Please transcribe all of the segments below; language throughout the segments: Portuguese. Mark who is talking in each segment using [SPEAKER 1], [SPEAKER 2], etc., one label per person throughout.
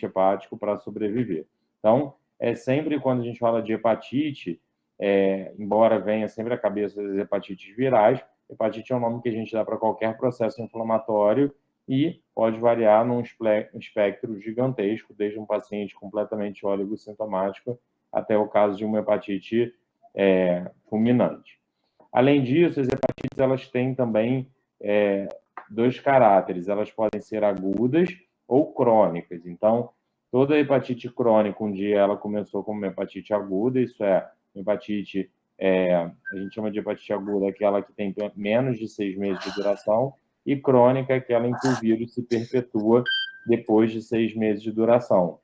[SPEAKER 1] hepático para sobreviver. Então, sempre quando a gente fala de hepatite, embora venha sempre à cabeça das hepatites virais, hepatite é um nome que a gente dá para qualquer processo inflamatório e pode variar num espectro gigantesco, desde um paciente completamente oligossintomático até o caso de uma hepatite fulminante. Além disso, as hepatites elas têm também dois caráteres. Elas podem ser agudas ou crônicas. Então, toda hepatite crônica, um dia ela começou como uma hepatite aguda, isso é, hepatite, a gente chama de hepatite aguda, aquela que tem menos de 6 meses de duração, e crônica, aquela em que o vírus se perpetua depois de 6 meses de duração.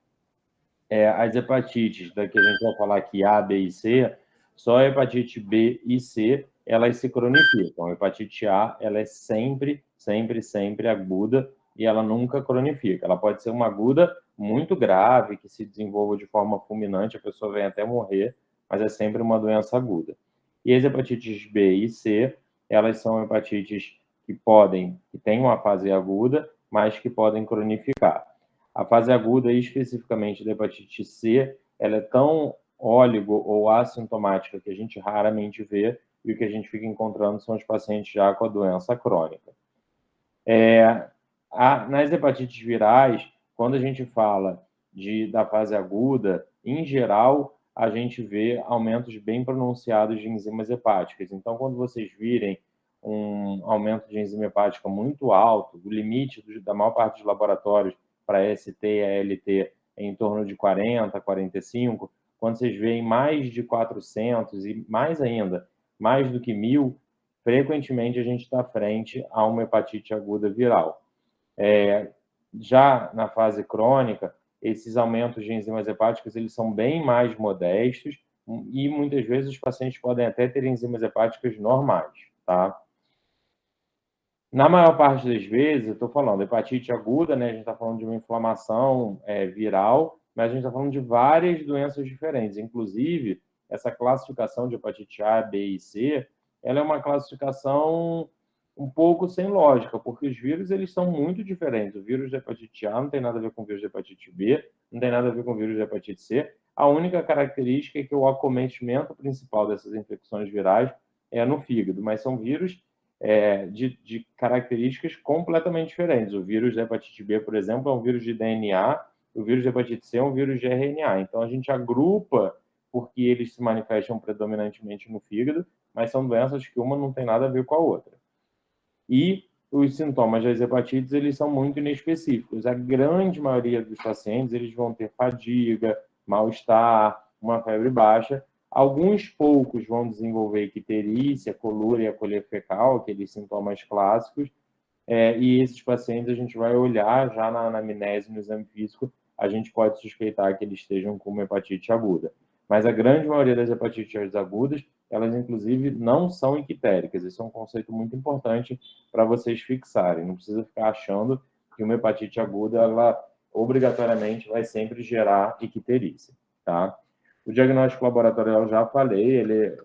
[SPEAKER 1] As hepatites, da que a gente vai falar aqui, A, B e C, só a hepatite B e C, elas se cronificam. A hepatite A, ela é sempre, sempre, sempre aguda e ela nunca cronifica. Ela pode ser uma aguda muito grave, que se desenvolva de forma fulminante, a pessoa vem até morrer, mas é sempre uma doença aguda. E as hepatites B e C, elas são hepatites que têm uma fase aguda, mas que podem cronificar. A fase aguda, especificamente da hepatite C, ela é tão óligo ou assintomática que a gente raramente vê, e o que a gente fica encontrando são os pacientes já com a doença crônica. Nas hepatites virais, quando a gente fala da fase aguda, em geral, a gente vê aumentos bem pronunciados de enzimas hepáticas. Então, quando vocês virem um aumento de enzima hepática muito alto, o limite da maior parte dos laboratórios para ST e ALT é em torno de 40, 45, quando vocês veem mais de 400 e mais ainda, mais do que 1.000, frequentemente a gente está frente a uma hepatite aguda viral. Já na fase crônica, esses aumentos de enzimas hepáticas eles são bem mais modestos e muitas vezes os pacientes podem até ter enzimas hepáticas normais, tá? Na maior parte das vezes, eu estou falando hepatite aguda, né? A gente está falando de uma inflamação viral, mas a gente está falando de várias doenças diferentes. Inclusive, essa classificação de hepatite A, B e C, ela é uma classificação um pouco sem lógica, porque os vírus eles são muito diferentes. O vírus da hepatite A não tem nada a ver com o vírus da hepatite B, não tem nada a ver com o vírus da hepatite C. A única característica é que o acometimento principal dessas infecções virais é no fígado, mas são vírus de características completamente diferentes. O vírus da hepatite B, por exemplo, é um vírus de DNA, o vírus da hepatite C é um vírus de RNA. Então, a gente agrupa porque eles se manifestam predominantemente no fígado, mas são doenças que uma não tem nada a ver com a outra. E os sintomas das hepatites, eles são muito inespecíficos. A grande maioria dos pacientes, eles vão ter fadiga, mal-estar, uma febre baixa. Alguns poucos vão desenvolver icterícia, colúria, colher fecal, aqueles sintomas clássicos, e esses pacientes a gente vai olhar já na anamnese, no exame físico, a gente pode suspeitar que eles estejam com uma hepatite aguda. Mas a grande maioria das hepatites agudas, elas inclusive não são ictéricas. Isso é um conceito muito importante para vocês fixarem. Não precisa ficar achando que uma hepatite aguda, ela obrigatoriamente vai sempre gerar icterícia, tá? O diagnóstico laboratorial, já falei,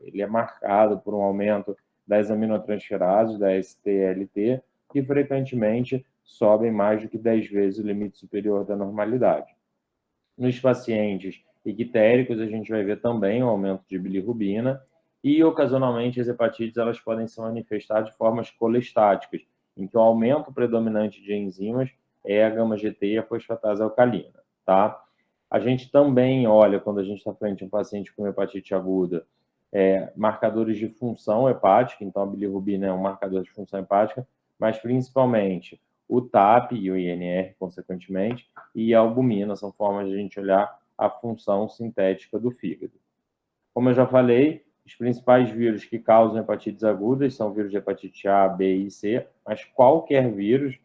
[SPEAKER 1] ele é marcado por um aumento das aminotransferases, da ST-ALT, que frequentemente sobem mais do que 10 vezes o limite superior da normalidade. Nos pacientes ictéricos, a gente vai ver também o aumento de bilirrubina e, ocasionalmente, as hepatites elas podem se manifestar de formas colestáticas, em que o aumento predominante de enzimas é a gama-GT e a fosfatase alcalina, tá? A gente também olha, quando a gente está frente a um paciente com hepatite aguda, marcadores de função hepática, então a bilirrubina é um marcador de função hepática, mas principalmente o TAP e o INR, consequentemente, e a albumina são formas de a gente olhar a função sintética do fígado. Como eu já falei, os principais vírus que causam hepatites agudas são vírus de hepatite A, B e C, mas qualquer vírus,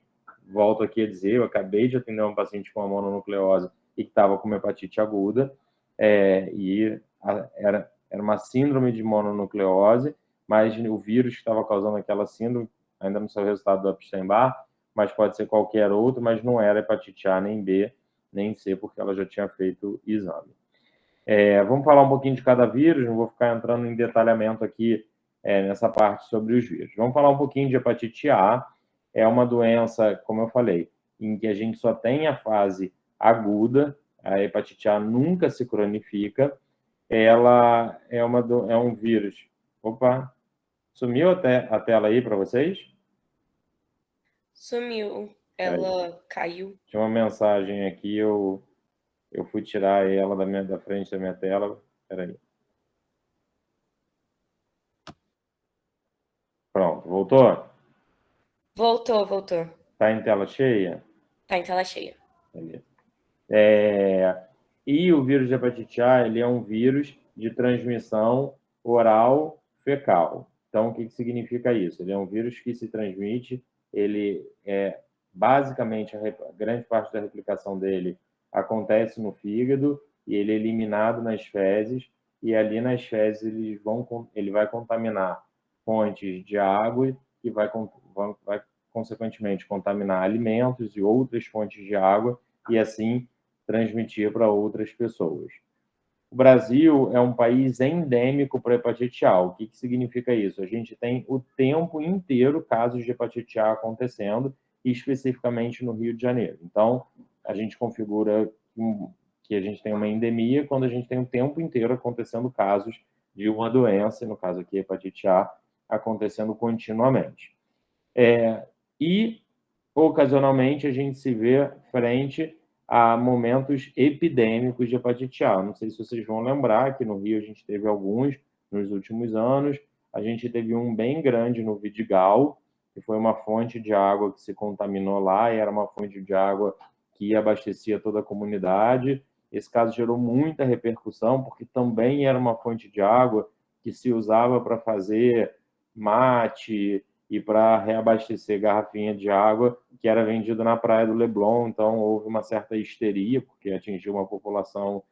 [SPEAKER 1] volto aqui a dizer, eu acabei de atender um paciente com uma mononucleose e que estava com hepatite aguda, era uma síndrome de mononucleose, mas o vírus que estava causando aquela síndrome ainda não saiu o resultado do Epstein-Barr, mas pode ser qualquer outro, mas não era hepatite A, nem B, nem C, porque ela já tinha feito exame. Vamos falar um pouquinho de cada vírus, não vou ficar entrando em detalhamento aqui nessa parte sobre os vírus. Vamos falar um pouquinho de hepatite A. É uma doença, como eu falei, em que a gente só tem a fase aguda, a hepatite A nunca se cronifica, ela é um vírus. Opa, sumiu a tela aí para vocês?
[SPEAKER 2] Sumiu.
[SPEAKER 1] Peraí.
[SPEAKER 2] Ela caiu.
[SPEAKER 1] Tinha uma mensagem aqui, eu fui tirar ela da frente da minha tela. Peraí. Pronto, voltou?
[SPEAKER 2] Voltou.
[SPEAKER 1] Tá em tela cheia?
[SPEAKER 2] Tá em tela cheia.
[SPEAKER 1] Beleza. E o vírus de hepatite A, ele é um vírus de transmissão oral fecal. Então, o que significa isso? Ele é um vírus que se transmite, ele basicamente, a grande parte da replicação dele acontece no fígado e ele é eliminado nas fezes, e ali nas fezes ele vai contaminar fontes de água que vai consequentemente contaminar alimentos e outras fontes de água e assim transmitir para outras pessoas. O Brasil é um país endêmico para hepatite A. O que significa isso? A gente tem o tempo inteiro casos de hepatite A acontecendo, especificamente no Rio de Janeiro. Então, a gente configura que a gente tem uma endemia quando a gente tem o tempo inteiro acontecendo casos de uma doença, no caso aqui, hepatite A, acontecendo continuamente. E, ocasionalmente, a gente se vê frente a momentos epidêmicos de hepatite A. Não sei se vocês vão lembrar que no Rio a gente teve alguns nos últimos anos. A gente teve um bem grande no Vidigal, que foi uma fonte de água que se contaminou lá, e era uma fonte de água que abastecia toda a comunidade. Esse caso gerou muita repercussão, porque também era uma fonte de água que se usava para fazer mate e para reabastecer garrafinha de água que era vendida na praia do Leblon. Então, houve uma certa histeria, porque atingiu uma população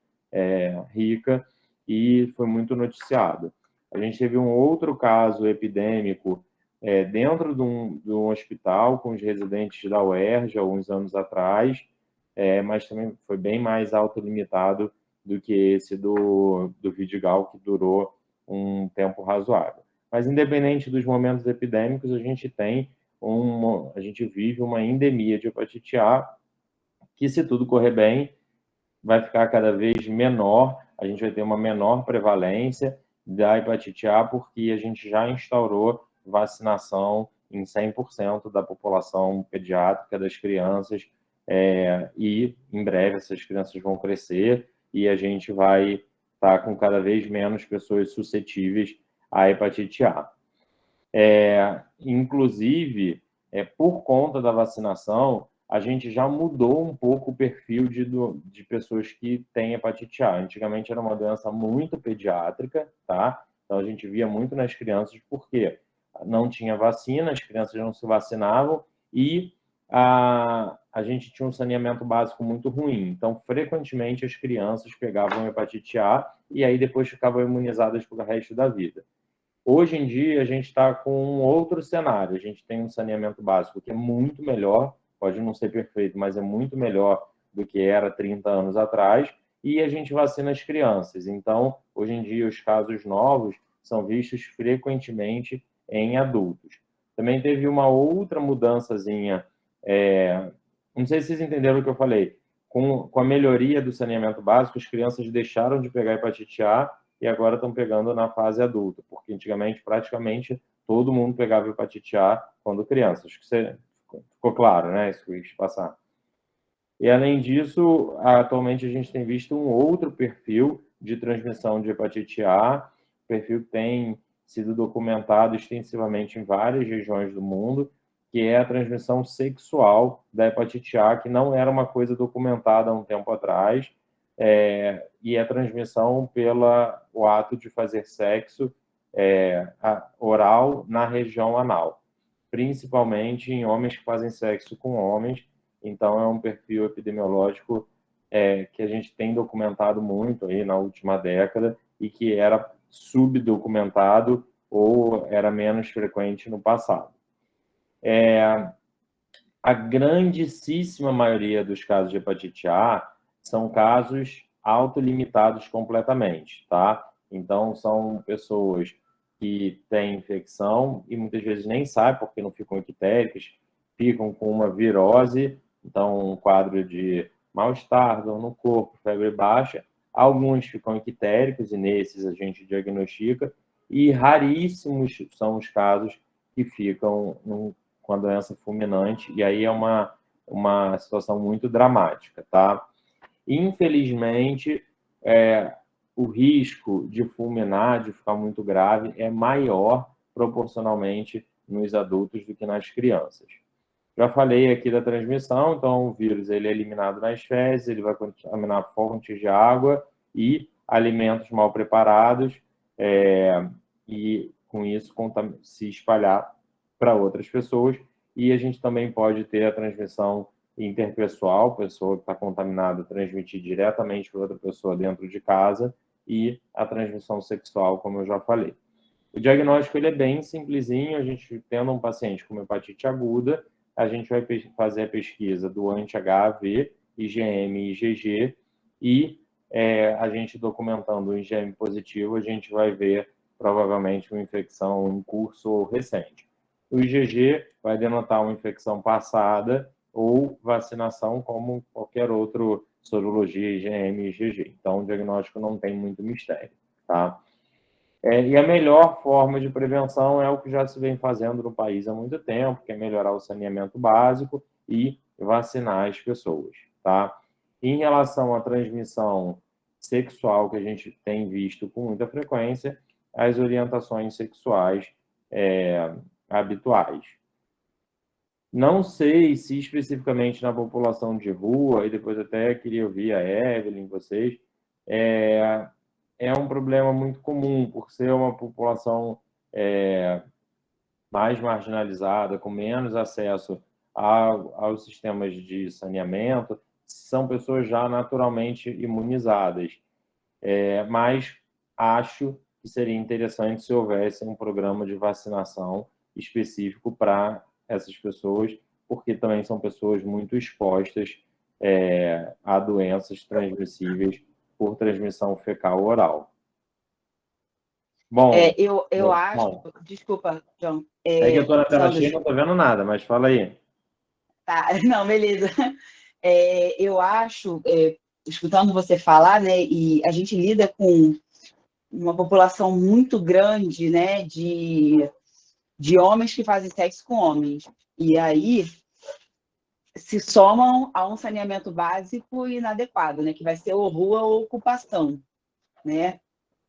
[SPEAKER 1] rica e foi muito noticiado. A gente teve um outro caso epidêmico dentro de um hospital com os residentes da UERJ, alguns anos atrás, mas também foi bem mais autolimitado do que esse do Vidigal, que durou um tempo razoável. Mas, independente dos momentos epidêmicos, a gente vive uma endemia de hepatite A, que, se tudo correr bem, vai ficar cada vez menor, a gente vai ter uma menor prevalência da hepatite A, porque a gente já instaurou vacinação em 100% da população pediátrica, das crianças, e em breve essas crianças vão crescer e a gente vai estar com cada vez menos pessoas suscetíveis à hepatite A. Inclusive, por conta da vacinação, a gente já mudou um pouco o perfil de pessoas que têm hepatite A. Antigamente era uma doença muito pediátrica, tá? Então a gente via muito nas crianças, porque não tinha vacina, as crianças não se vacinavam e a gente tinha um saneamento básico muito ruim. Então, frequentemente, as crianças pegavam hepatite A e aí depois ficavam imunizadas pelo resto da vida. Hoje em dia, a gente está com um outro cenário. A gente tem um saneamento básico que é muito melhor, pode não ser perfeito, mas é muito melhor do que era 30 anos atrás, e a gente vacina as crianças. Então, hoje em dia, os casos novos são vistos frequentemente em adultos. Também teve uma outra mudançazinha, não sei se vocês entenderam o que eu falei. Com a melhoria do saneamento básico, as crianças deixaram de pegar hepatite A e agora estão pegando na fase adulta, porque antigamente praticamente todo mundo pegava hepatite A quando criança. Acho que ficou claro, né? Isso que eu quis passar. E além disso, atualmente a gente tem visto um outro perfil de transmissão de hepatite A, perfil que tem sido documentado extensivamente em várias regiões do mundo, que é a transmissão sexual da hepatite A, que não era uma coisa documentada há um tempo atrás, e a transmissão pelo ato de fazer sexo oral na região anal, principalmente em homens que fazem sexo com homens. Então, é um perfil epidemiológico que a gente tem documentado muito aí na última década e que era subdocumentado ou era menos frequente no passado. A grandíssima maioria dos casos de hepatite A são casos autolimitados completamente, tá? Então, são pessoas que têm infecção e muitas vezes nem sabem porque não ficam ictéricas, ficam com uma virose, então um quadro de mal-estar, dor no corpo, febre baixa. Alguns ficam ictéricos e nesses a gente diagnostica, e raríssimos são os casos que ficam com a doença fulminante, e aí é uma situação muito dramática, tá? Infelizmente, o risco de fulminar, de ficar muito grave, é maior proporcionalmente nos adultos do que nas crianças. Já falei aqui da transmissão, então o vírus ele é eliminado nas fezes, ele vai contaminar fontes de água e alimentos mal preparados, e com isso se espalhar para outras pessoas. E a gente também pode ter a transmissão interpessoal, pessoa que está contaminada transmitir diretamente para outra pessoa dentro de casa, e a transmissão sexual, como eu já falei. O diagnóstico ele é bem simplesinho, a gente tendo um paciente com hepatite aguda, a gente vai fazer a pesquisa do anti-HAV, IgM e IgG, e a gente documentando o IgM positivo, a gente vai ver provavelmente uma infecção em curso ou recente. O IgG vai denotar uma infecção passada ou vacinação, como qualquer outro sorologia, IgM e IgG. Então, o diagnóstico não tem muito mistério, tá? E a melhor forma de prevenção é o que já se vem fazendo no país há muito tempo, que é melhorar o saneamento básico e vacinar as pessoas, tá? Em relação à transmissão sexual, que a gente tem visto com muita frequência, as orientações sexuais habituais. Não sei se especificamente na população de rua, e depois até queria ouvir a Evelyn, vocês, é um problema muito comum, por ser uma população mais marginalizada, com menos acesso aos sistemas de saneamento, são pessoas já naturalmente imunizadas. Mas acho que seria interessante se houvesse um programa de vacinação específico para essas pessoas, porque também são pessoas muito expostas a doenças transmissíveis por transmissão fecal-oral. Bom,
[SPEAKER 3] eu acho... Desculpa, João.
[SPEAKER 1] É que eu estou na tela cheia e não estou vendo nada, mas fala aí.
[SPEAKER 3] Tá, não, beleza. Eu acho, escutando você falar, né, e a gente lida com uma população muito grande, né, de homens que fazem sexo com homens. E aí se somam a um saneamento básico inadequado, né, que vai ser ou rua ou ocupação, né?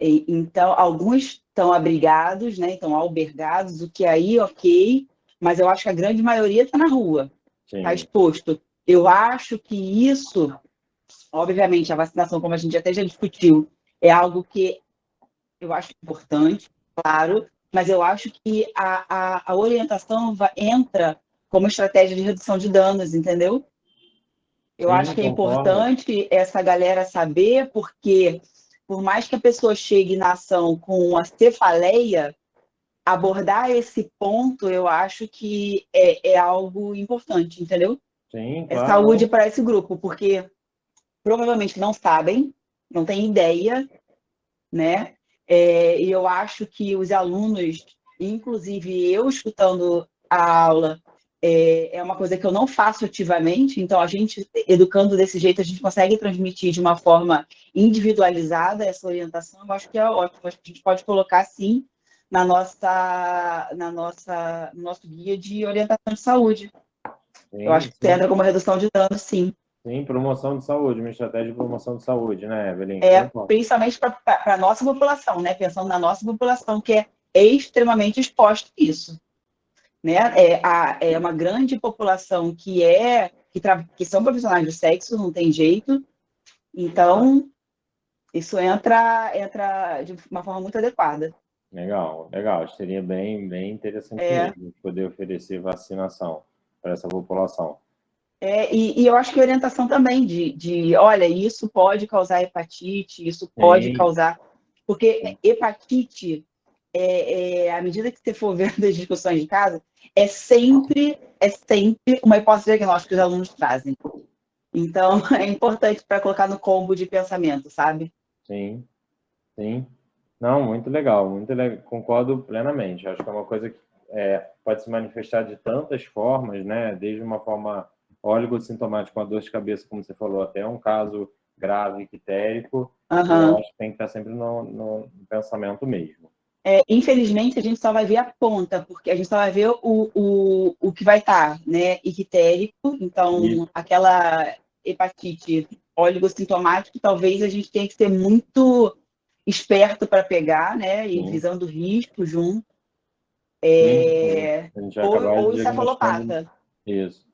[SPEAKER 3] Então, alguns estão abrigados, né, estão albergados, o que aí, ok, mas eu acho que a grande maioria está na rua, está exposto. Eu acho que isso, obviamente, a vacinação, como a gente até já discutiu, é algo que eu acho importante, claro, mas eu acho que a orientação entra como estratégia de redução de danos, entendeu? Eu acho que é importante essa galera saber, porque por mais que a pessoa chegue na ação com a cefaleia, abordar esse ponto, eu acho que é algo importante, entendeu?
[SPEAKER 1] Sim,
[SPEAKER 3] claro. É saúde para esse grupo, porque provavelmente não sabem, não têm ideia, né? E eu acho que os alunos, inclusive eu escutando a aula, é uma coisa que eu não faço ativamente, então a gente, educando desse jeito, a gente consegue transmitir de uma forma individualizada essa orientação. Eu acho que é ótimo, acho que a gente pode colocar, sim, no nosso guia de orientação de saúde. Sim, eu acho que entra como redução de danos, sim.
[SPEAKER 1] Sim, promoção de saúde, uma estratégia de promoção de saúde, né, Evelyn?
[SPEAKER 3] Principalmente para a nossa população, né? Pensando na nossa população, que é extremamente exposta a isso. Né? É uma grande população que são profissionais do sexo, não tem jeito. Então, isso entra de uma forma muito adequada.
[SPEAKER 1] Legal. Seria bem interessante mesmo poder oferecer vacinação para essa população.
[SPEAKER 3] E eu acho que a orientação também olha, isso pode causar hepatite, isso pode causar... Porque hepatite, à medida que você for vendo as discussões de casa, é sempre uma hipótese diagnóstica que os alunos trazem. Então, é importante para colocar no combo de pensamento, sabe?
[SPEAKER 1] Sim. Não, muito legal. Concordo plenamente. Acho que é uma coisa que pode se manifestar de tantas formas, né? Desde uma forma Oligosintomático com a dor de cabeça, como você falou, até um caso grave ictérico, eu acho que tem que estar sempre no pensamento mesmo.
[SPEAKER 3] Infelizmente, a gente só vai ver a ponta, porque a gente só vai ver o que vai estar, né, ictérico, então
[SPEAKER 1] Isso.
[SPEAKER 3] aquela hepatite oligossintomática, talvez a gente tenha que ser muito esperto para pegar, né, e visando o risco junto.
[SPEAKER 1] A gente vai acabar
[SPEAKER 3] Ou
[SPEAKER 1] diagnosticando.
[SPEAKER 3] encefalopata.
[SPEAKER 1] Isso.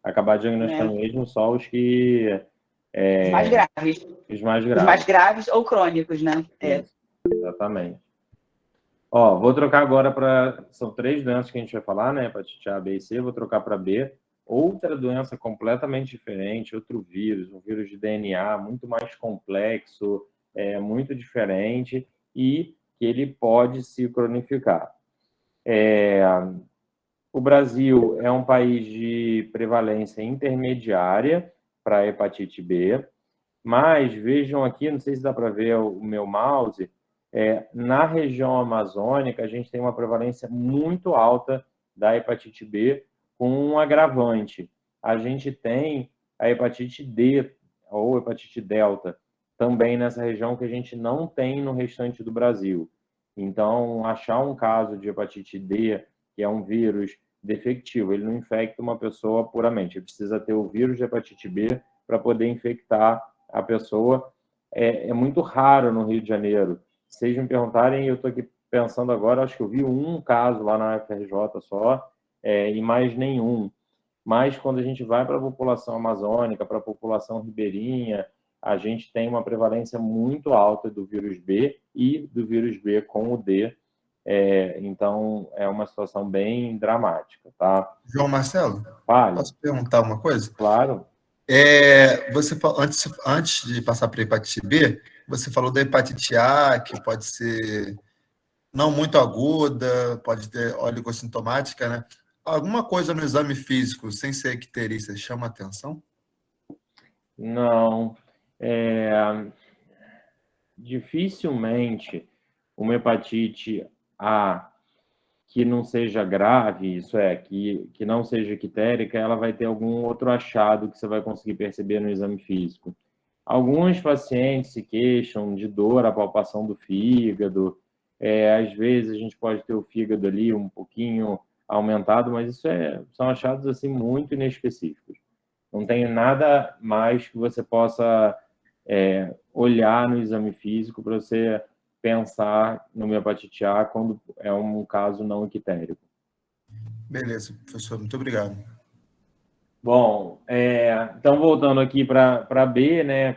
[SPEAKER 1] Acabar diagnosticando
[SPEAKER 3] Né?
[SPEAKER 1] mesmo só os que...
[SPEAKER 3] Os mais graves.
[SPEAKER 1] Os mais
[SPEAKER 3] Os
[SPEAKER 1] graves.
[SPEAKER 3] mais graves ou crônicos, né?
[SPEAKER 1] Isso, exatamente. Ó, vou trocar agora para... São 3 doenças que a gente vai falar, né? Hepatite A, B e C. Vou trocar para B. Outra doença completamente diferente, outro vírus, um vírus de DNA muito mais complexo, muito diferente e que ele pode se cronificar. O Brasil é um país de prevalência intermediária para a hepatite B, mas vejam aqui, não sei se dá para ver o meu mouse, na região amazônica a gente tem uma prevalência muito alta da hepatite B com um agravante. A gente tem a hepatite D ou hepatite delta também nessa região que a gente não tem no restante do Brasil. Então, achar um caso de hepatite D, que é um vírus defectivo, ele não infecta uma pessoa puramente, ele precisa ter o vírus de hepatite B para poder infectar a pessoa. É muito raro no Rio de Janeiro. Se vocês me perguntarem, eu estou aqui pensando agora, acho que eu vi um caso lá na UFRJ só, e mais nenhum. Mas quando a gente vai para a população amazônica, para a população ribeirinha, a gente tem uma prevalência muito alta do vírus B e do vírus B com o D. Então, é uma situação bem dramática, tá?
[SPEAKER 4] João Marcelo,
[SPEAKER 1] Fale.
[SPEAKER 4] posso perguntar uma coisa?
[SPEAKER 1] Claro.
[SPEAKER 4] Você antes de passar para a hepatite B, você falou da hepatite A, que pode ser não muito aguda, pode ter oligossintomática, né? Alguma coisa no exame físico, sem ser icterícia, chama atenção?
[SPEAKER 1] Não. Dificilmente uma hepatite A que não seja grave, isso é, que não seja ictérica, ela vai ter algum outro achado que você vai conseguir perceber no exame físico. Alguns pacientes se queixam de dor à palpação do fígado, às vezes a gente pode ter o fígado ali um pouquinho aumentado, mas isso são achados assim muito inespecíficos. Não tem nada mais que você possa olhar no exame físico para você pensar numa hepatite A quando é um caso não ictérico.
[SPEAKER 4] Beleza, professor, muito obrigado.
[SPEAKER 1] Bom, então voltando aqui para B, né,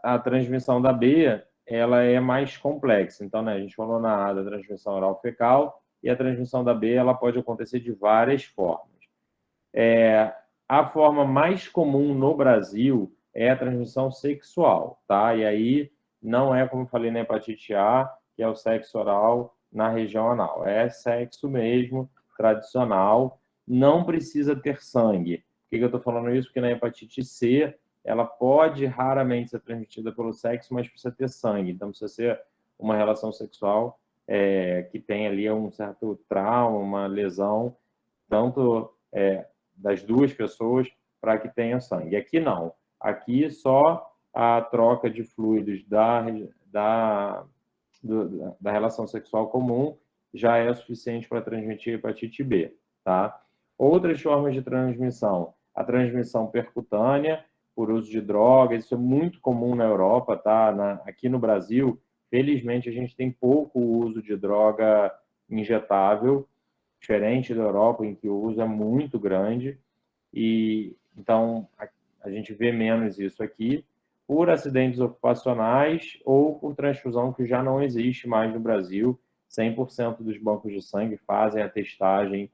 [SPEAKER 1] a transmissão da B, ela é mais complexa. Então, né, a gente falou na A da transmissão oral fecal e a transmissão da B, ela pode acontecer de várias formas. A forma mais comum no Brasil é a transmissão sexual, tá? E aí não é, como eu falei na hepatite A, que é o sexo oral na região anal. É sexo mesmo, tradicional, não precisa ter sangue. Por que eu estou falando isso? Porque na hepatite C, ela pode raramente ser transmitida pelo sexo, mas precisa ter sangue. Então, precisa ser uma relação sexual que tem ali um certo trauma, uma lesão, tanto das duas pessoas, para que tenha sangue. Aqui não. Aqui só a troca de fluidos da relação sexual comum já é suficiente para transmitir hepatite B, tá? Outras formas de transmissão, a transmissão percutânea, por uso de drogas, isso é muito comum na Europa, tá? Aqui no Brasil, felizmente, a gente tem pouco uso de droga injetável, diferente da Europa, em que o uso é muito grande, e então a gente vê menos isso aqui, por acidentes ocupacionais ou por transfusão que já não existe mais no Brasil. 100% dos bancos de sangue fazem a testagem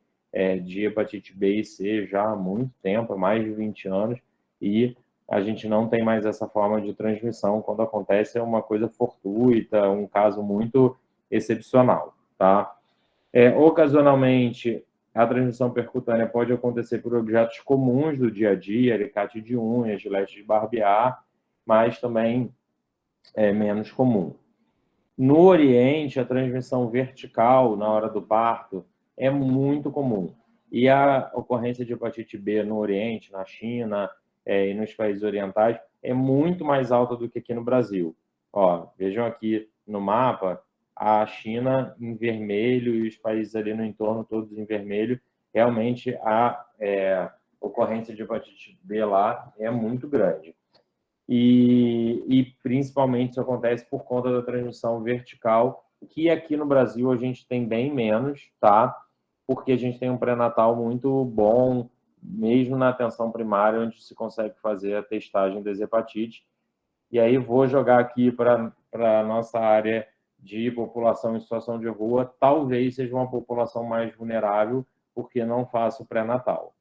[SPEAKER 1] de hepatite B e C já há muito tempo, há mais de 20 anos, e a gente não tem mais essa forma de transmissão. Quando acontece, é uma coisa fortuita, um caso muito excepcional, tá? Ocasionalmente, a transmissão percutânea pode acontecer por objetos comuns do dia a dia, alicate de unhas, gilete de barbear, mas também é menos comum. No Oriente, a transmissão vertical na hora do parto é muito comum. E a ocorrência de hepatite B no Oriente, na China e nos países orientais é muito mais alta do que aqui no Brasil. Ó, vejam aqui no mapa, a China em vermelho e os países ali no entorno todos em vermelho. Realmente a ocorrência de hepatite B lá é muito grande. E principalmente isso acontece por conta da transmissão vertical, que aqui no Brasil a gente tem bem menos, tá? Porque a gente tem um pré-natal muito bom, mesmo na atenção primária, onde se consegue fazer a testagem das hepatites. E aí vou jogar aqui para a nossa área de população em situação de rua, talvez seja uma população mais vulnerável, porque não faço o pré-natal.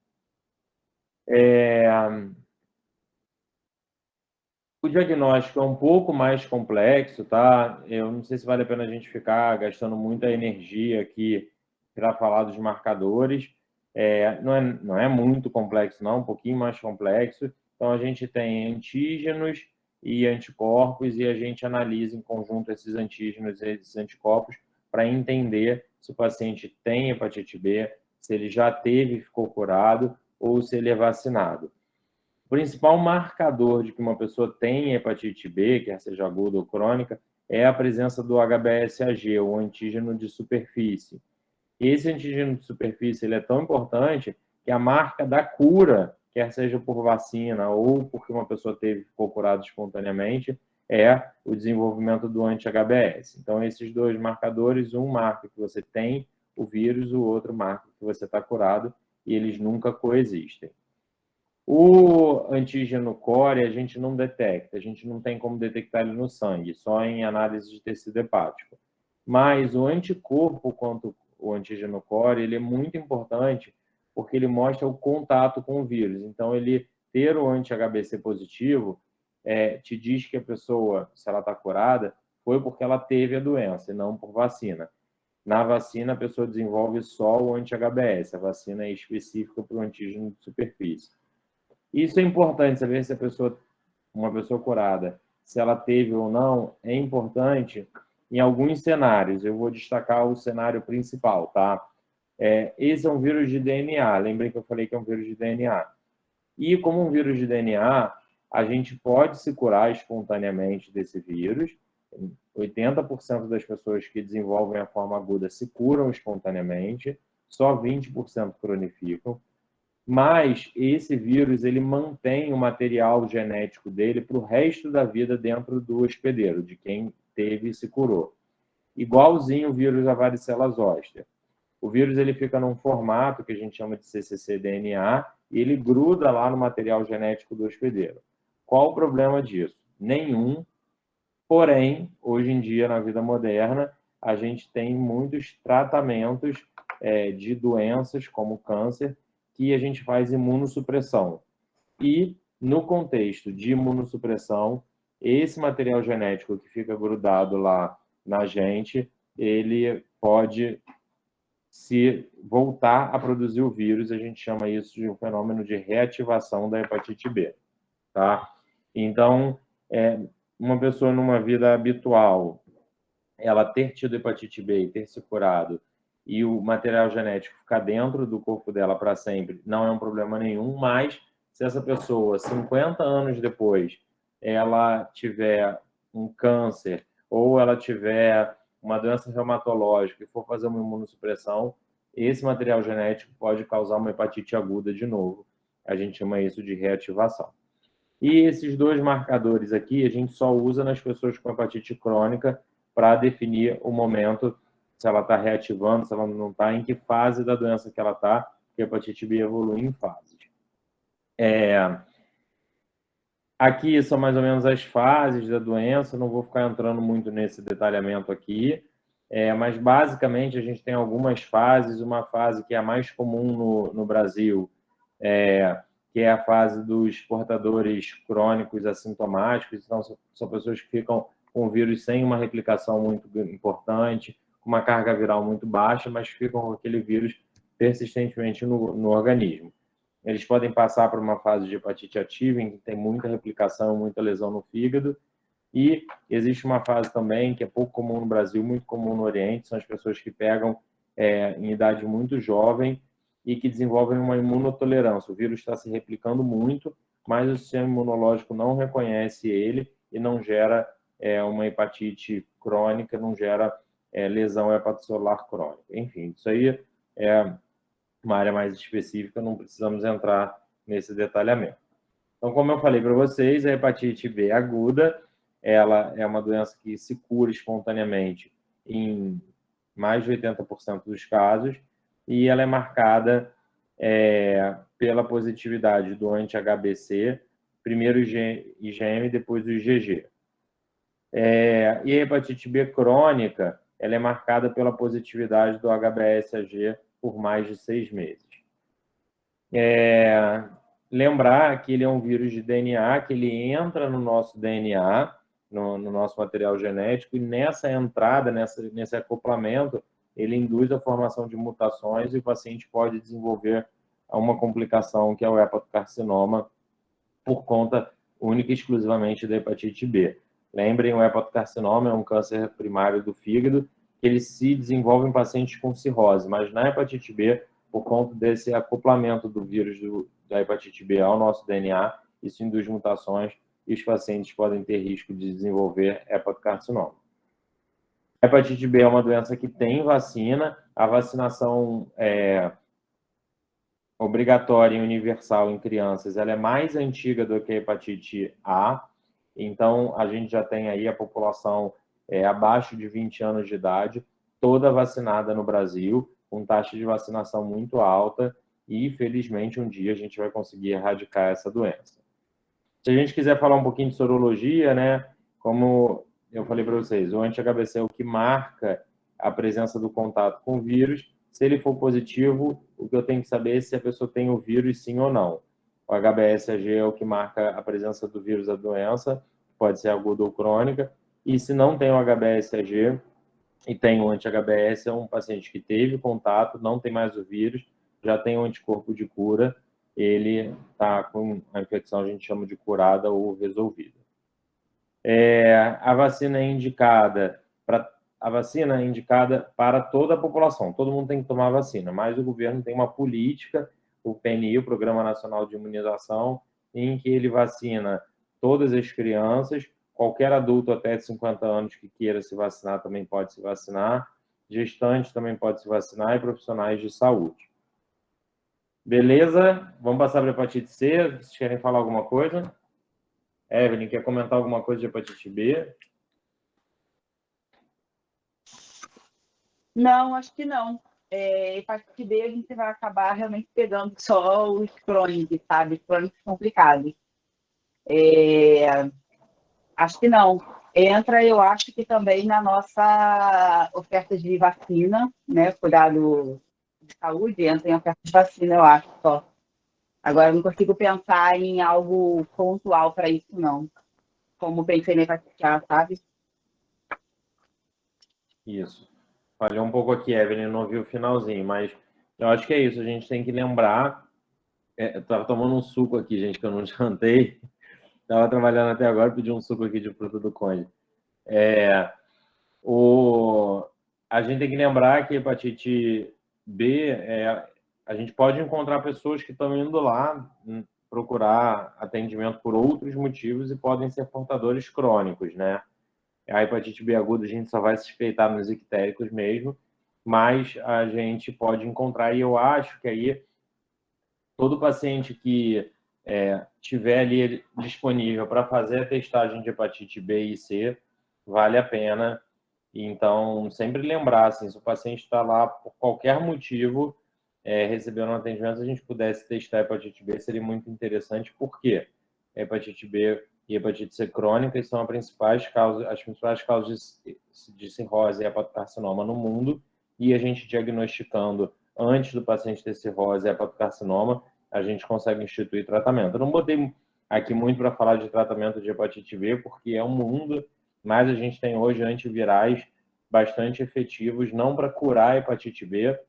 [SPEAKER 1] O diagnóstico é um pouco mais complexo, tá? Eu não sei se vale a pena a gente ficar gastando muita energia aqui para falar dos marcadores. Não é muito complexo, não, um pouquinho mais complexo. Então, a gente tem antígenos e anticorpos e a gente analisa em conjunto esses antígenos e esses anticorpos para entender se o paciente tem hepatite B, se ele já teve e ficou curado ou se ele é vacinado. O principal marcador de que uma pessoa tem hepatite B, quer seja aguda ou crônica, é a presença do HBsAg, o antígeno de superfície. Esse antígeno de superfície ele é tão importante que a marca da cura, quer seja por vacina ou porque uma pessoa ficou curada espontaneamente, é o desenvolvimento do anti-HBs. Então, esses dois marcadores, um marca que você tem o vírus, o outro marca que você está curado, e eles nunca coexistem. O antígeno core a gente não detecta, a gente não tem como detectar ele no sangue, só em análise de tecido hepático. Mas o anticorpo quanto o antígeno core, ele é muito importante porque ele mostra o contato com o vírus. Então, ele ter o anti-HBC positivo te diz que a pessoa, se ela está curada, foi porque ela teve a doença e não por vacina. Na vacina, a pessoa desenvolve só o anti-HBS, a vacina é específica para o antígeno de superfície. Isso é importante, saber se uma pessoa curada, se ela teve ou não, é importante em alguns cenários. Eu vou destacar o cenário principal, tá? Esse é um vírus de DNA, lembrem que eu falei que é um vírus de DNA. E como um vírus de DNA, a gente pode se curar espontaneamente desse vírus. 80% das pessoas que desenvolvem a forma aguda se curam espontaneamente, só 20% cronificam. Mas esse vírus ele mantém o material genético dele para o resto da vida dentro do hospedeiro, de quem teve e se curou. Igualzinho o vírus da varicela zoster. O vírus ele fica num formato que a gente chama de cccDNA e ele gruda lá no material genético do hospedeiro. Qual o problema disso? Nenhum. Porém, hoje em dia, na vida moderna, a gente tem muitos tratamentos de doenças como câncer que a gente faz imunossupressão. E, no contexto de imunossupressão, esse material genético que fica grudado lá na gente, ele pode se voltar a produzir o vírus. A gente chama isso de um fenômeno de reativação da hepatite B. Tá? Então, uma pessoa numa vida habitual, ela ter tido hepatite B e ter se curado, e o material genético ficar dentro do corpo dela para sempre, não é um problema nenhum, mas se essa pessoa, 50 anos depois, ela tiver um câncer ou ela tiver uma doença reumatológica e for fazer uma imunossupressão, esse material genético pode causar uma hepatite aguda de novo. A gente chama isso de reativação. E esses dois marcadores aqui a gente só usa nas pessoas com hepatite crônica para definir o momento, se ela está reativando, se ela não está, em que fase da doença que ela está, porque a hepatite B evolui em fases. Aqui são mais ou menos as fases da doença, não vou ficar entrando muito nesse detalhamento aqui, mas basicamente a gente tem algumas fases, uma fase que é a mais comum no Brasil, que é a fase dos portadores crônicos assintomáticos, então são pessoas que ficam com o vírus sem uma replicação muito importante, com uma carga viral muito baixa, mas ficam com aquele vírus persistentemente no organismo. Eles podem passar por uma fase de hepatite ativa, em que tem muita replicação, muita lesão no fígado, e existe uma fase também que é pouco comum no Brasil, muito comum no Oriente, são as pessoas que pegam em idade muito jovem e que desenvolvem uma imunotolerância. O vírus está se replicando muito, mas o sistema imunológico não reconhece ele e não gera uma hepatite crônica, não gera lesão hepatocelular crônica. Enfim, isso aí é uma área mais específica, não precisamos entrar nesse detalhamento. Então, como eu falei para vocês, a hepatite B aguda, ela é uma doença que se cura espontaneamente em mais de 80% dos casos, e ela é marcada pela positividade do anti-HBC, primeiro IgM, depois o IgG. E a hepatite B crônica, ela é marcada pela positividade do HBsAg por mais de 6 meses. Lembrar que ele é um vírus de DNA, que ele entra no nosso DNA, no nosso material genético, e nessa entrada, nesse acoplamento, ele induz a formação de mutações e o paciente pode desenvolver uma complicação que é o hepatocarcinoma por conta única e exclusivamente da hepatite B. Lembrem, o hepatocarcinoma é um câncer primário do fígado, que ele se desenvolve em pacientes com cirrose, mas na hepatite B, por conta desse acoplamento do vírus da hepatite B ao nosso DNA, isso induz mutações e os pacientes podem ter risco de desenvolver hepatocarcinoma. A hepatite B é uma doença que tem vacina, a vacinação obrigatória e universal em crianças, ela é mais antiga do que a hepatite A, então a gente já tem aí a população abaixo de 20 anos de idade, toda vacinada no Brasil, com taxa de vacinação muito alta, e felizmente um dia a gente vai conseguir erradicar essa doença. Se a gente quiser falar um pouquinho de sorologia, né, como eu falei para vocês, o anti-HBC é o que marca a presença do contato com o vírus. Se ele for positivo, o que eu tenho que saber é se a pessoa tem o vírus sim ou não. O HBsAg é o que marca a presença do vírus da doença, pode ser aguda ou crônica, e se não tem o HBsAg e tem o anti-HBs, é um paciente que teve contato, não tem mais o vírus, já tem um anticorpo de cura, ele está com a infecção, a gente chama de curada ou resolvida. A vacina é indicada para toda a população, todo mundo tem que tomar a vacina, mas o governo tem uma política, o PNI, o Programa Nacional de Imunização, em que ele vacina todas as crianças, qualquer adulto até 50 anos que queira se vacinar também pode se vacinar, gestante também pode se vacinar e profissionais de saúde. Beleza? Vamos passar para a hepatite C. Vocês querem falar alguma coisa? Evelyn, quer comentar alguma coisa de hepatite B?
[SPEAKER 3] Não, acho que não. Hepatite B a gente vai acabar realmente pegando só os crônicos, sabe? Os crônicos complicados. Acho que não. Entra, eu acho que também na nossa oferta de vacina, né? Cuidado de saúde, entra em oferta de vacina, eu acho só. Agora, eu não consigo pensar em algo pontual para isso, não. Como pensei na hepatite A, sabe?
[SPEAKER 1] Isso. Falhou um pouco aqui, Evelyn, não ouvi o finalzinho, mas eu acho que é isso. A gente tem que lembrar. Eu estava tomando um suco aqui, gente, que eu não jantei. Estava trabalhando até agora, pedi um suco aqui de fruta do conde. A gente tem que lembrar que hepatite B, a gente pode encontrar pessoas que estão indo lá procurar atendimento por outros motivos e podem ser portadores crônicos, né? A hepatite B aguda a gente só vai suspeitar nos ictéricos mesmo, mas a gente pode encontrar, e eu acho que aí todo paciente que tiver ali disponível para fazer a testagem de hepatite B e C, vale a pena. Então, sempre lembrar, assim, se o paciente está lá por qualquer motivo, recebendo um atendimento, se a gente pudesse testar a hepatite B, seria muito interessante, porque a hepatite B e a hepatite C crônica são as principais causas de cirrose e hepatocarcinoma no mundo, e a gente diagnosticando antes do paciente ter cirrose e hepatocarcinoma, a gente consegue instituir tratamento. Eu não botei aqui muito para falar de tratamento de hepatite B, porque é um mundo, mas a gente tem hoje antivirais bastante efetivos, não para curar a hepatite B,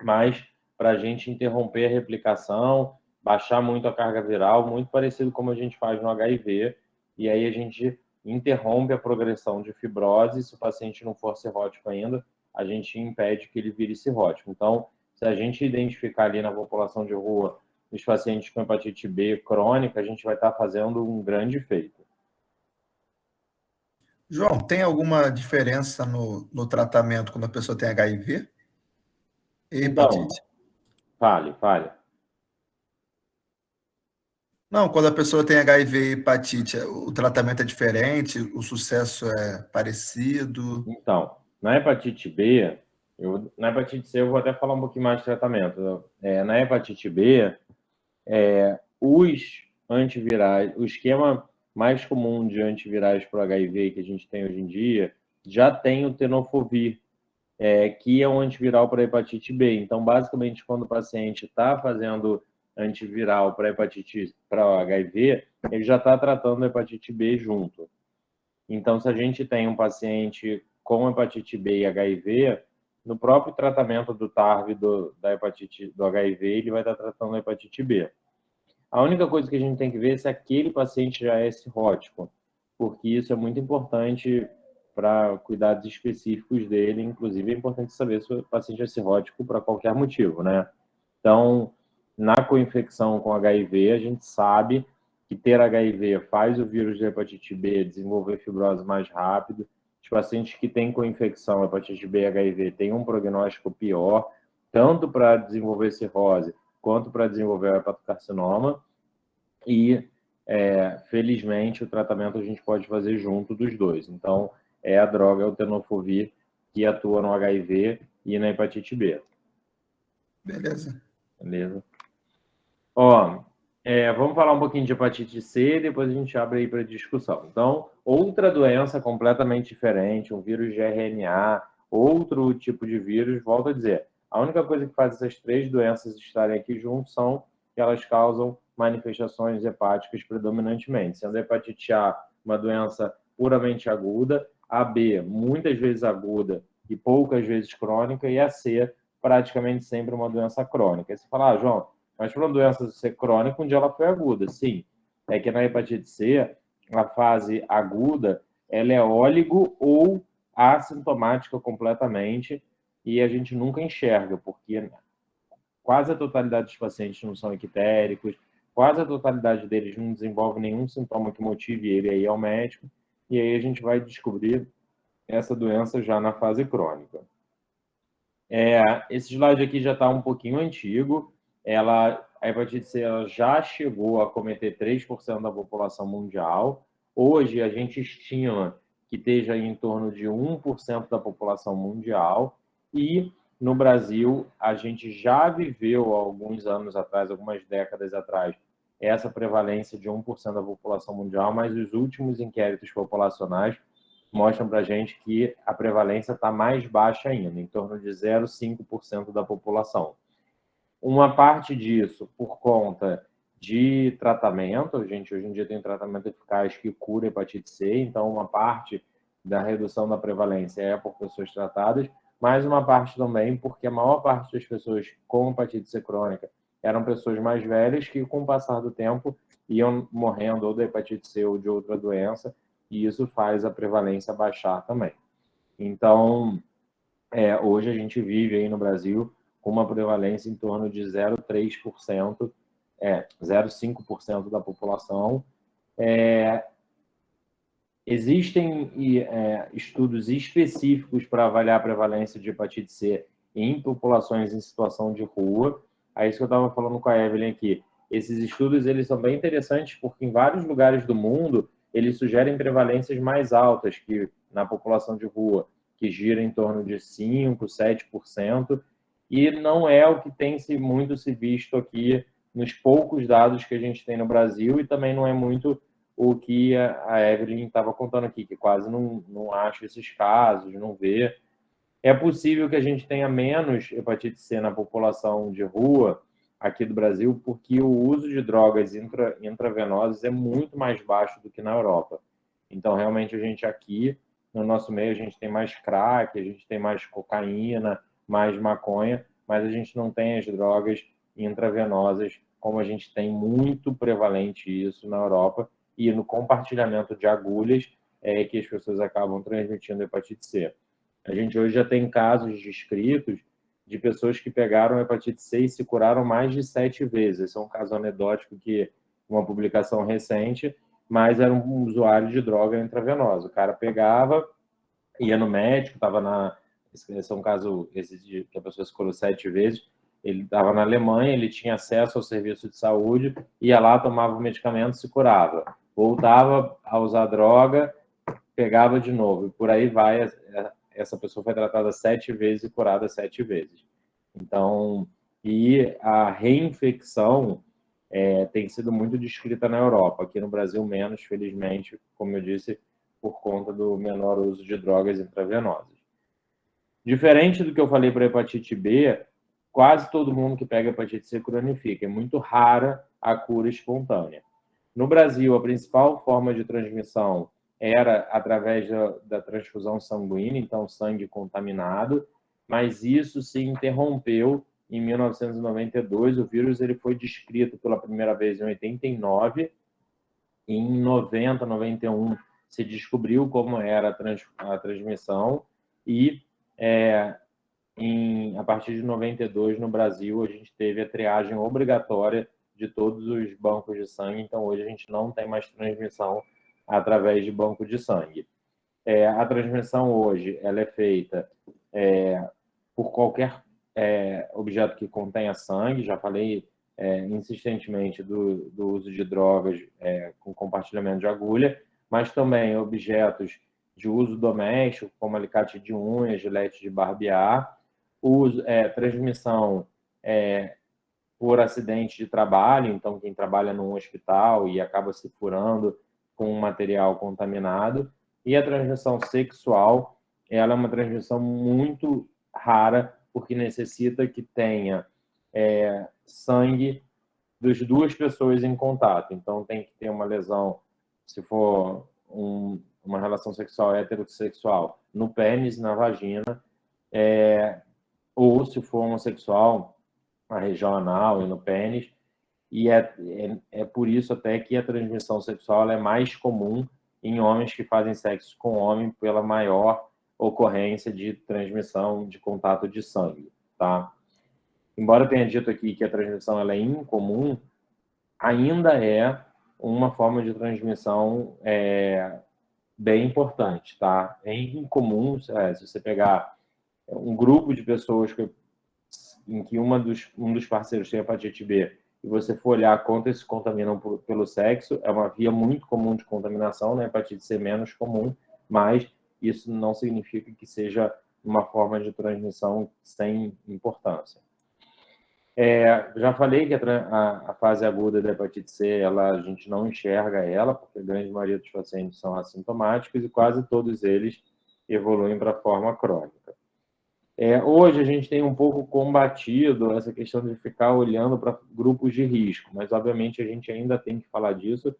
[SPEAKER 1] mas para a gente interromper a replicação, baixar muito a carga viral, muito parecido como a gente faz no HIV, e aí a gente interrompe a progressão de fibrose. Se o paciente não for cirrótico ainda, a gente impede que ele vire cirrótico. Então, Se a gente identificar ali na população de rua os pacientes com hepatite B crônica, a gente vai estar fazendo um grande feito.
[SPEAKER 4] João, tem alguma diferença no tratamento quando a pessoa tem HIV e hepatite?
[SPEAKER 1] Fale.
[SPEAKER 4] Não, quando a pessoa tem HIV e hepatite, o tratamento é diferente, o sucesso é parecido?
[SPEAKER 1] Então, na hepatite B, na hepatite C eu vou até falar um pouquinho mais de tratamento. Na hepatite B, os antivirais, o esquema mais comum de antivirais para o HIV que a gente tem hoje em dia, já tem o tenofovir, que é um antiviral para hepatite B. Então, basicamente, quando o paciente está fazendo antiviral para o HIV, ele já está tratando a hepatite B junto. Então, se a gente tem um paciente com hepatite B e HIV, no próprio tratamento do TARV do HIV, ele vai estar tratando a hepatite B. A única coisa que a gente tem que ver é se aquele paciente já é cirrótico, porque isso é muito importante para cuidados específicos dele. Inclusive, é importante saber se o paciente é cirrótico por qualquer motivo, né? Então, na coinfecção com HIV, a gente sabe que ter HIV faz o vírus de hepatite B desenvolver fibrose mais rápido. Os pacientes que têm coinfecção, hepatite B e HIV, têm um prognóstico pior, tanto para desenvolver cirrose quanto para desenvolver o hepatocarcinoma. E, felizmente, o tratamento a gente pode fazer junto dos dois. Então, a droga é o tenofovir, que atua no HIV e na hepatite B.
[SPEAKER 4] Beleza.
[SPEAKER 1] Vamos falar um pouquinho de hepatite C e depois a gente abre aí para discussão. Então, outra doença completamente diferente, um vírus de RNA, outro tipo de vírus, volto a dizer, a única coisa que faz essas três doenças estarem aqui juntos são que elas causam manifestações hepáticas predominantemente, sendo a hepatite A uma doença puramente aguda, a B muitas vezes aguda e poucas vezes crônica, e a C praticamente sempre uma doença crônica. Aí você fala, João, mas para uma doença ser crônica, um dia ela foi aguda. Sim, é que na hepatite C, a fase aguda, ela é óligo ou assintomática completamente, e a gente nunca enxerga, porque quase a totalidade dos pacientes não são ictéricos, quase a totalidade deles não desenvolve nenhum sintoma que motive ele a ir ao médico, e aí a gente vai descobrir essa doença já na fase crônica. Esse slide aqui já está um pouquinho antigo. A hepatite C ela já chegou a cometer 3% da população mundial. Hoje, a gente estima que esteja em torno de 1% da população mundial. E, no Brasil, a gente já viveu, há alguns anos atrás, algumas décadas atrás, essa prevalência de 1% da população mundial, mas os últimos inquéritos populacionais mostram para a gente que a prevalência está mais baixa ainda, em torno de 0,5% da população. Uma parte disso por conta de tratamento, a gente hoje em dia tem tratamento eficaz que cura hepatite C, então uma parte da redução da prevalência é por pessoas tratadas, mas uma parte também porque a maior parte das pessoas com hepatite C crônica eram pessoas mais velhas que, com o passar do tempo, iam morrendo ou da hepatite C ou de outra doença, e isso faz a prevalência baixar também. Então, hoje a gente vive aí no Brasil com uma prevalência em torno de 0,3%, 0,5% da população. Existem estudos específicos para avaliar a prevalência de hepatite C em populações em situação de rua. É isso que eu estava falando com a Evelyn aqui. Esses estudos eles são bem interessantes porque em vários lugares do mundo eles sugerem prevalências mais altas que na população de rua, que gira em torno de 5%, 7%, e não é o que tem muito se visto aqui nos poucos dados que a gente tem no Brasil, e também não é muito o que a Evelyn estava contando aqui, que quase não acha esses casos, não vê. É possível que a gente tenha menos hepatite C na população de rua aqui do Brasil, porque o uso de drogas intravenosas é muito mais baixo do que na Europa. Então, realmente, a gente aqui, no nosso meio, a gente tem mais crack, a gente tem mais cocaína, mais maconha, mas a gente não tem as drogas intravenosas, como a gente tem muito prevalente isso na Europa, e no compartilhamento de agulhas é que as pessoas acabam transmitindo hepatite C. A gente hoje já tem casos descritos de pessoas que pegaram hepatite C e se curaram mais de 7 vezes. Esse é um caso anedótico que uma publicação recente, mas era um usuário de droga intravenosa. O cara pegava, ia no médico, estava na... Esse é um caso esse que a pessoa se curou 7 vezes. Ele estava na Alemanha, ele tinha acesso ao serviço de saúde, ia lá, tomava o medicamento, se curava. Voltava a usar droga, pegava de novo. E por aí vai. Essa pessoa foi tratada 7 vezes e curada 7 vezes. Então, e a reinfecção tem sido muito descrita na Europa. Aqui no Brasil, menos, felizmente, como eu disse, por conta do menor uso de drogas intravenosas. Diferente do que eu falei para a hepatite B, quase todo mundo que pega hepatite C cronifica. É muito rara a cura espontânea. No Brasil, a principal forma de transmissão era através da transfusão sanguínea, então sangue contaminado, mas isso se interrompeu em 1992. O vírus ele foi descrito pela primeira vez em 89. Em 90, 91, se descobriu como era a transmissão e a partir de 92, no Brasil, a gente teve a triagem obrigatória de todos os bancos de sangue, então hoje a gente não tem mais transmissão através de banco de sangue. A transmissão hoje ela é feita por qualquer objeto que contenha sangue, já falei insistentemente do uso de drogas com compartilhamento de agulha, mas também objetos de uso doméstico, como alicate de unha, gilete de barbear, transmissão por acidente de trabalho, então quem trabalha num hospital e acaba se furando com um material contaminado, e a transmissão sexual, ela é uma transmissão muito rara, porque necessita que tenha sangue das duas pessoas em contato, então tem que ter uma lesão, se for uma relação sexual heterossexual, no pênis, na vagina, ou se for homossexual, na região anal e no pênis, e é por isso até que a transmissão sexual é mais comum em homens que fazem sexo com homem pela maior ocorrência de transmissão de contato de sangue, tá? Embora eu tenha dito aqui que a transmissão ela é incomum, ainda é uma forma de transmissão bem importante, tá? É incomum, se você pegar um grupo de pessoas em que um dos parceiros tem hepatite B e você for olhar quanto se contaminam pelo sexo, é uma via muito comum de contaminação, né? Hepatite C menos comum, mas isso não significa que seja uma forma de transmissão sem importância. Já falei que a fase aguda da hepatite C, a gente não enxerga ela, porque a grande maioria dos pacientes são assintomáticos e quase todos eles evoluem para a forma crônica. Hoje a gente tem um pouco combatido essa questão de ficar olhando para grupos de risco, mas obviamente a gente ainda tem que falar disso.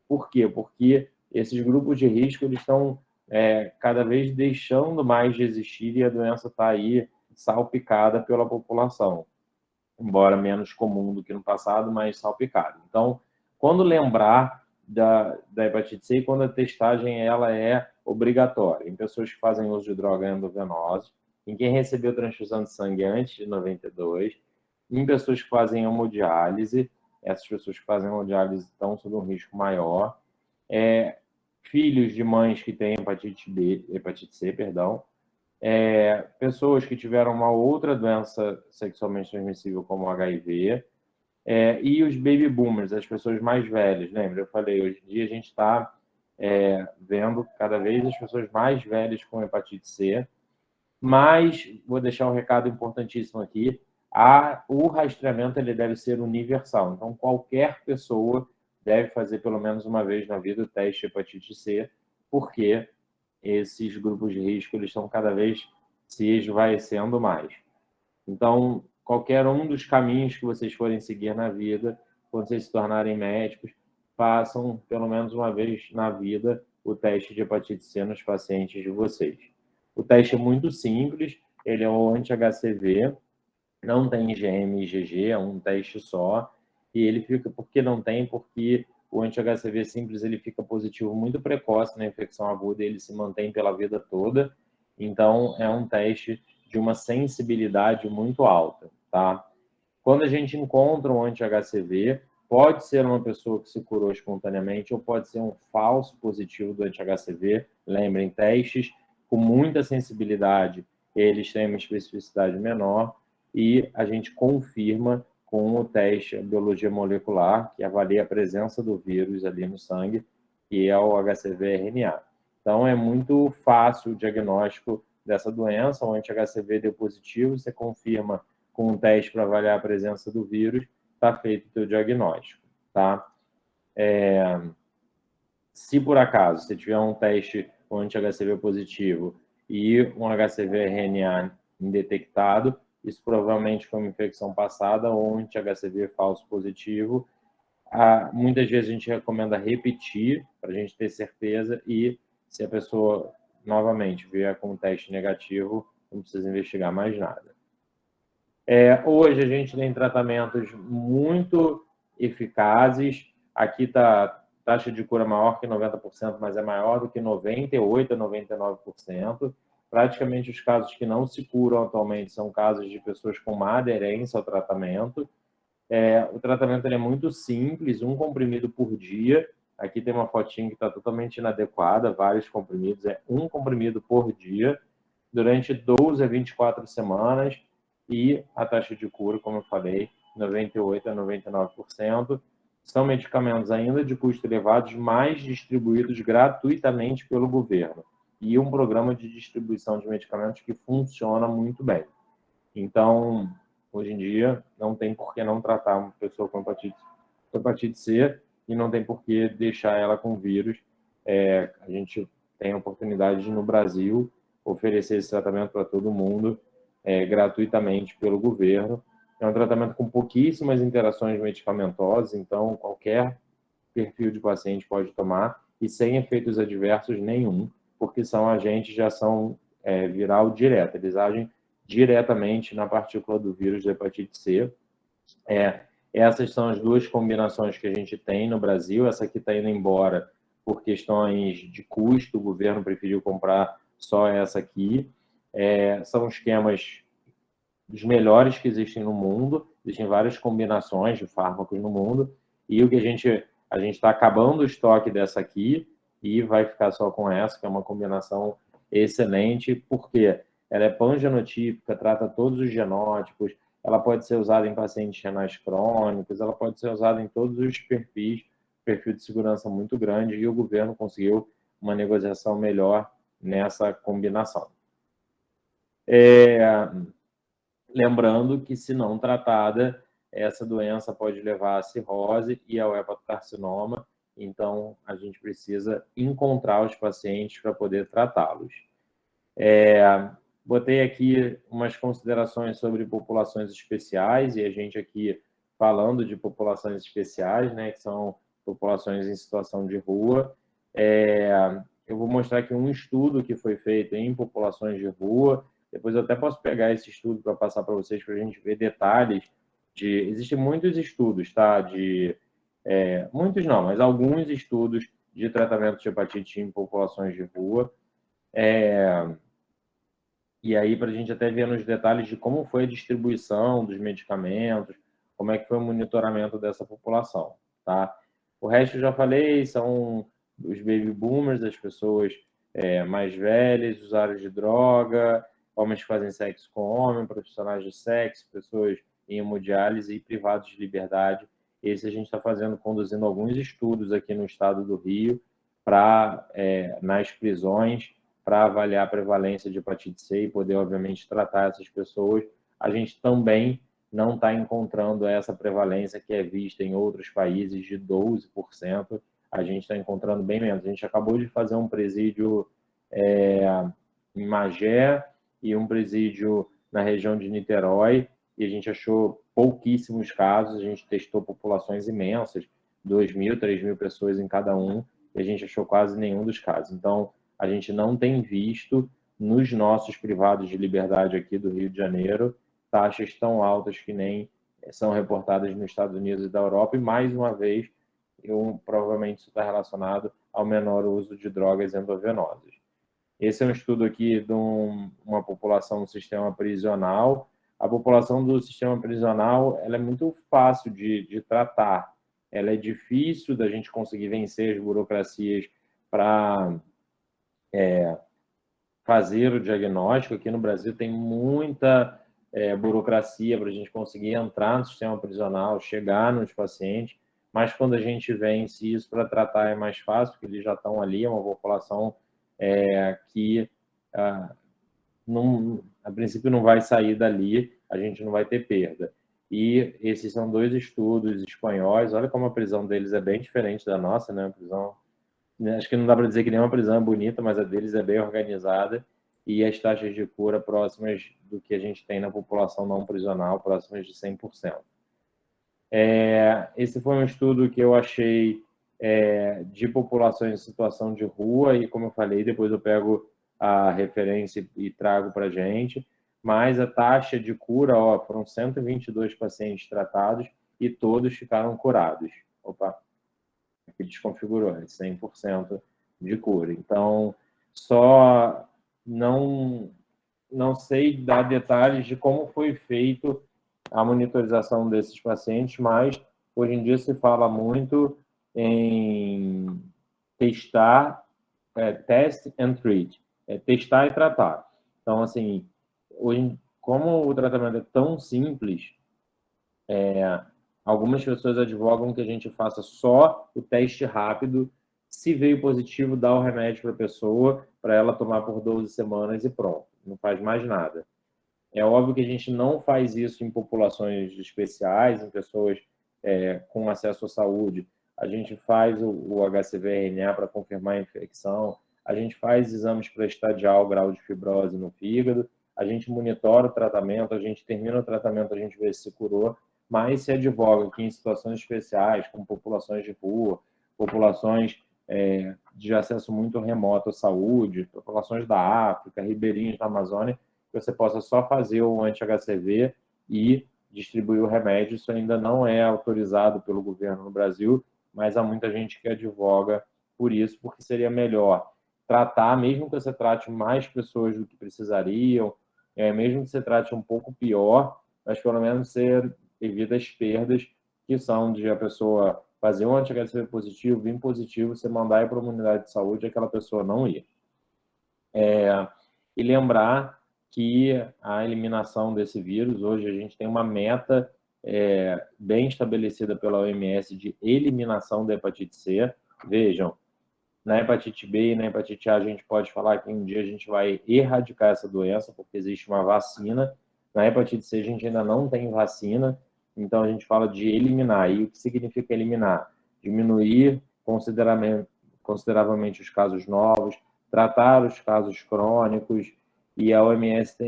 [SPEAKER 1] Por quê? Porque esses grupos de risco eles estão cada vez deixando mais de existir e a doença está aí salpicada pela população, embora menos comum do que no passado, mas salpicada. Então, quando lembrar da hepatite C, quando a testagem ela é obrigatória, em pessoas que fazem uso de droga endovenosa, em quem recebeu transfusão de sangue antes de 92, em pessoas que fazem hemodiálise, essas pessoas que fazem hemodiálise estão sob um risco maior, filhos de mães que têm hepatite C, pessoas que tiveram uma outra doença sexualmente transmissível, como o HIV, e os baby boomers, as pessoas mais velhas. Lembra? Eu falei, hoje em dia a gente está vendo cada vez as pessoas mais velhas com hepatite C, mas vou deixar um recado importantíssimo aqui, o rastreamento ele deve ser universal, então qualquer pessoa deve fazer pelo menos uma vez na vida o teste de hepatite C, porque esses grupos de risco eles estão cada vez se esvaecendo mais. Então, qualquer um dos caminhos que vocês forem seguir na vida, quando vocês se tornarem médicos, façam pelo menos uma vez na vida o teste de hepatite C nos pacientes de vocês. O teste é muito simples, ele é o anti-HCV, não tem IgM e IgG, é um teste só, e ele fica, por que não tem? Porque o anti-HCV simples ele fica positivo muito precoce na infecção aguda e ele se mantém pela vida toda, então é um teste de uma sensibilidade muito alta, tá? Quando a gente encontra um anti-HCV, pode ser uma pessoa que se curou espontaneamente ou pode ser um falso positivo do anti-HCV. Lembrem, testes com muita sensibilidade, eles têm uma especificidade menor e a gente confirma com o teste a biologia molecular, que avalia a presença do vírus ali no sangue, que é o HCV-RNA. Então, é muito fácil o diagnóstico dessa doença. O anti-HCV deu positivo, você confirma com um teste para avaliar a presença do vírus, está feito o teu diagnóstico, tá? Se por acaso você tiver um teste com anti-HCV positivo e um HCV-RNA indetectado, isso provavelmente foi uma infecção passada ou um anti-HCV falso positivo. Muitas vezes a gente recomenda repetir para a gente ter certeza e se a pessoa novamente vier com um teste negativo, não precisa investigar mais nada. Hoje a gente tem tratamentos muito eficazes. Aqui está taxa de cura maior que 90%, mas é maior do que 98% a 99%. Praticamente os casos que não se curam atualmente são casos de pessoas com má aderência ao tratamento. O tratamento é muito simples, um comprimido por dia. Aqui tem uma fotinha que está totalmente inadequada, vários comprimidos, um comprimido por dia, durante 12 a 24 semanas, e a taxa de cura, como eu falei, 98% a 99%. São medicamentos ainda de custo elevado, mas distribuídos gratuitamente pelo governo, e um programa de distribuição de medicamentos que funciona muito bem. Então, hoje em dia, não tem por que não tratar uma pessoa com hepatite C e não tem por que deixar ela com vírus. A gente tem a oportunidade de, no Brasil, oferecer esse tratamento para todo mundo gratuitamente pelo governo. É um tratamento com pouquíssimas interações medicamentosas, então qualquer perfil de paciente pode tomar e sem efeitos adversos nenhum, porque são agentes de ação viral direta, eles agem diretamente na partícula do vírus da hepatite C. Essas são as duas combinações que a gente tem no Brasil. Essa aqui está indo embora por questões de custo, o governo preferiu comprar só essa aqui. São esquemas dos melhores que existem no mundo, existem várias combinações de fármacos no mundo, e o que a gente está acabando o estoque dessa aqui e vai ficar só com essa, que é uma combinação excelente, porque ela é pangenotípica, trata todos os genótipos, ela pode ser usada em pacientes renais crônicos, ela pode ser usada em todos os perfis, perfil de segurança muito grande, e o governo conseguiu uma negociação melhor nessa combinação. Lembrando que, se não tratada, essa doença pode levar à cirrose e ao hepatocarcinoma, então a gente precisa encontrar os pacientes para poder tratá-los. Botei aqui umas considerações sobre populações especiais, e a gente aqui falando de populações especiais, né, que são populações em situação de rua. Eu vou mostrar aqui um estudo que foi feito em populações de rua. Depois eu até posso pegar esse estudo para passar para vocês, para a gente ver detalhes. Existem muitos estudos, tá? Muitos não, mas alguns estudos de tratamento de hepatite em populações de rua. E aí, para a gente até ver nos detalhes de como foi a distribuição dos medicamentos, como é que foi o monitoramento dessa população, tá? O resto eu já falei, são os baby boomers, as pessoas mais velhas, usuários de droga, homens que fazem sexo com homem, profissionais de sexo, pessoas em hemodiálise e privados de liberdade. Esse a gente está conduzindo alguns estudos aqui no estado do Rio, nas prisões, para avaliar a prevalência de hepatite C e poder, obviamente, tratar essas pessoas. A gente também não está encontrando essa prevalência que é vista em outros países de 12%. A gente está encontrando bem menos. A gente acabou de fazer um presídio em Magé e um presídio na região de Niterói, e a gente achou pouquíssimos casos. A gente testou populações imensas, 2.000, 3.000 pessoas em cada um, e a gente achou quase nenhum dos casos. Então, a gente não tem visto nos nossos privados de liberdade aqui do Rio de Janeiro taxas tão altas que nem são reportadas nos Estados Unidos e da Europa, e mais uma vez, provavelmente isso está relacionado ao menor uso de drogas endovenosas. Esse é um estudo aqui de uma população do sistema prisional. A população do sistema prisional ela é muito fácil de tratar. Ela é difícil da gente conseguir vencer as burocracias para fazer o diagnóstico. Aqui no Brasil tem muita burocracia para a gente conseguir entrar no sistema prisional, chegar nos pacientes, mas quando a gente vence isso para tratar é mais fácil, porque eles já estão ali, é uma população que a princípio não vai sair dali, a gente não vai ter perda. E esses são 2 estudos espanhóis. Olha como a prisão deles é bem diferente da nossa, né? A prisão, acho que não dá para dizer que nenhuma prisão é bonita, mas a deles é bem organizada e as taxas de cura próximas do que a gente tem na população não prisional, próximas de 100%. Esse foi um estudo que eu achei de populações em situação de rua e, como eu falei, depois eu pego a referência e trago para a gente, mas a taxa de cura, foram 122 pacientes tratados e todos ficaram curados. Opa, aqui desconfigurou, 100% de cura. Então, só não sei dar detalhes de como foi feito a monitorização desses pacientes, mas hoje em dia se fala muito em testar, test and treat, testar e tratar. Então, assim, hoje, como o tratamento é tão simples, algumas pessoas advogam que a gente faça só o teste rápido, se veio positivo, dá o remédio para a pessoa, para ela tomar por 12 semanas e pronto, não faz mais nada. É óbvio que a gente não faz isso em populações especiais, em pessoas com acesso à saúde. A gente faz o HCV-RNA para confirmar a infecção, a gente faz exames para estadiar o grau de fibrose no fígado, a gente monitora o tratamento, a gente termina o tratamento, a gente vê se curou, mas se advoga que em situações especiais, como populações de rua, populações de acesso muito remoto à saúde, populações da África, ribeirinhos da Amazônia, que você possa só fazer o anti-HCV e distribuir o remédio. Isso ainda não é autorizado pelo governo no Brasil, mas há muita gente que advoga por isso, porque seria melhor tratar, mesmo que você trate mais pessoas do que precisariam, mesmo que você trate um pouco pior, mas pelo menos você evita as perdas que são de a pessoa fazer um anti-HCV positivo, vir positivo, você mandar ir para uma unidade de saúde e aquela pessoa não ir. E lembrar que a eliminação desse vírus, hoje a gente tem uma meta bem estabelecida pela OMS de eliminação da hepatite C. Vejam, na hepatite B e na hepatite A a gente pode falar que um dia a gente vai erradicar essa doença, porque existe uma vacina. Na hepatite C a gente ainda não tem vacina, então a gente fala de eliminar. E o que significa eliminar? Diminuir consideravelmente os casos novos, tratar os casos crônicos, e a OMS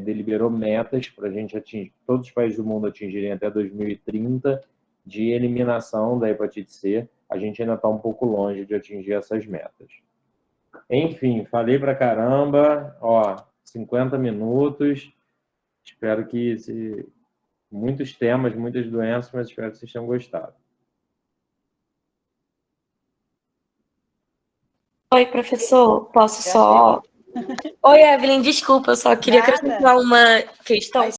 [SPEAKER 1] deliberou metas para a gente atingir, todos os países do mundo atingirem até 2030 de eliminação da hepatite C. A gente ainda está um pouco longe de atingir essas metas. Enfim, falei pra caramba, 50 minutos. Espero que muitos temas, muitas doenças, mas espero que vocês tenham gostado.
[SPEAKER 2] Oi, professor, posso só... Oi, Evelyn, desculpa, eu só queria acrescentar uma questão.